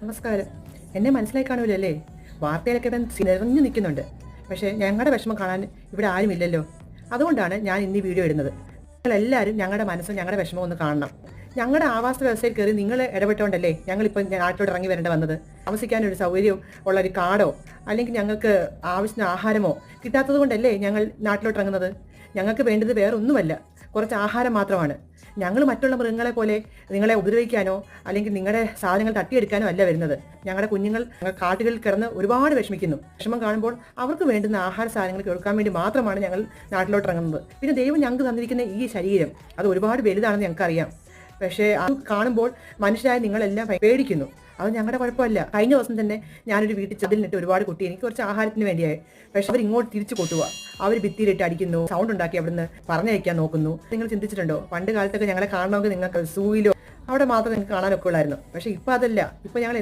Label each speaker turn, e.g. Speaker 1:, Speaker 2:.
Speaker 1: നമസ്കാരം. എന്നെ മനസ്സിലായി കാണൂലല്ലേ? വാർത്തയിലൊക്കെ ഇവൻ നിറഞ്ഞു നിൽക്കുന്നുണ്ട്. പക്ഷേ ഞങ്ങളുടെ വിഷമം കാണാൻ ഇവിടെ ആരുമില്ലല്ലോ. അതുകൊണ്ടാണ് ഞാൻ ഇന്ന് ഈ വീഡിയോ ഇടുന്നത്. നിങ്ങളെല്ലാവരും ഞങ്ങളുടെ മനസ്സും ഞങ്ങളുടെ വിഷമവും ഒന്ന് കാണണം. ഞങ്ങളുടെ ആവാസ വ്യവസ്ഥയിൽ കയറി നിങ്ങൾ ഇടപെട്ടുകൊണ്ടല്ലേ ഞങ്ങളിപ്പോൾ നാട്ടിലോട്ട് ഇറങ്ങി വരേണ്ട വന്നത്. താമസിക്കാനൊരു സൗകര്യം ഉള്ള ഒരു കാടോ അല്ലെങ്കിൽ ഞങ്ങൾക്ക് ആവശ്യത്തിന് ആഹാരമോ കിട്ടാത്തത് കൊണ്ടല്ലേ ഞങ്ങൾ നാട്ടിലോട്ട് ഇറങ്ങുന്നത്. ഞങ്ങൾക്ക് വേണ്ടത് വേറൊന്നുമല്ല, കുറച്ച് ആഹാരം മാത്രമാണ്. ഞങ്ങൾ മറ്റുള്ള മൃഗങ്ങളെ പോലെ നിങ്ങളെ ഉപദ്രവിക്കാനോ അല്ലെങ്കിൽ നിങ്ങളുടെ സാധനങ്ങൾ തട്ടിയെടുക്കാനോ അല്ല വരുന്നത്. ഞങ്ങളുടെ കുഞ്ഞുങ്ങൾ കാട്ടുകളിൽ കിടന്ന് ഒരുപാട് വിഷമിക്കുന്നു. വിഷമം കാണുമ്പോൾ അവർക്ക് വേണ്ടുന്ന ആഹാര സാധനങ്ങൾ കൊടുക്കാൻ വേണ്ടി മാത്രമാണ് ഞങ്ങൾ നാട്ടിലോട്ട് ഇറങ്ങുന്നത്. പിന്നെ ദൈവം ഞങ്ങൾക്ക് തന്നിരിക്കുന്ന ഈ ശരീരം അത് ഒരുപാട് വലുതാണെന്ന് ഞങ്ങൾക്കറിയാം. പക്ഷേ അത് കാണുമ്പോൾ മനുഷ്യരായ നിങ്ങളെല്ലാം പേടിക്കുന്നു. അത് ഞങ്ങളുടെ കുഴപ്പമല്ല. കഴിഞ്ഞ ദിവസം തന്നെ ഞാനൊരു വീട്ടിൽ ചതിലിനിട്ട് ഒരുപാട് കുട്ടി എനിക്ക് കുറച്ച് ആഹാരത്തിന് വേണ്ടിയായി. പക്ഷെ അവർ ഇങ്ങോട്ട് തിരിച്ചു കൊട്ടുക. അവർ ഭിത്തിയിലിട്ട് അടിക്കുന്നു, സൗണ്ട് ഉണ്ടാക്കി അവിടുന്ന് പറഞ്ഞയക്കാൻ നോക്കുന്നു. നിങ്ങൾ ചിന്തിച്ചിട്ടുണ്ടോ? പണ്ട് കാലത്തൊക്കെ ഞങ്ങളെ കാണണമെങ്കിൽ നിങ്ങൾക്ക് സൂയിലോ അവിടെ മാത്രം നിങ്ങൾക്ക് കാണാനൊക്കെ ഉള്ളായിരുന്നു. പക്ഷേ ഇപ്പം അതല്ല. ഇപ്പം ഞങ്ങൾ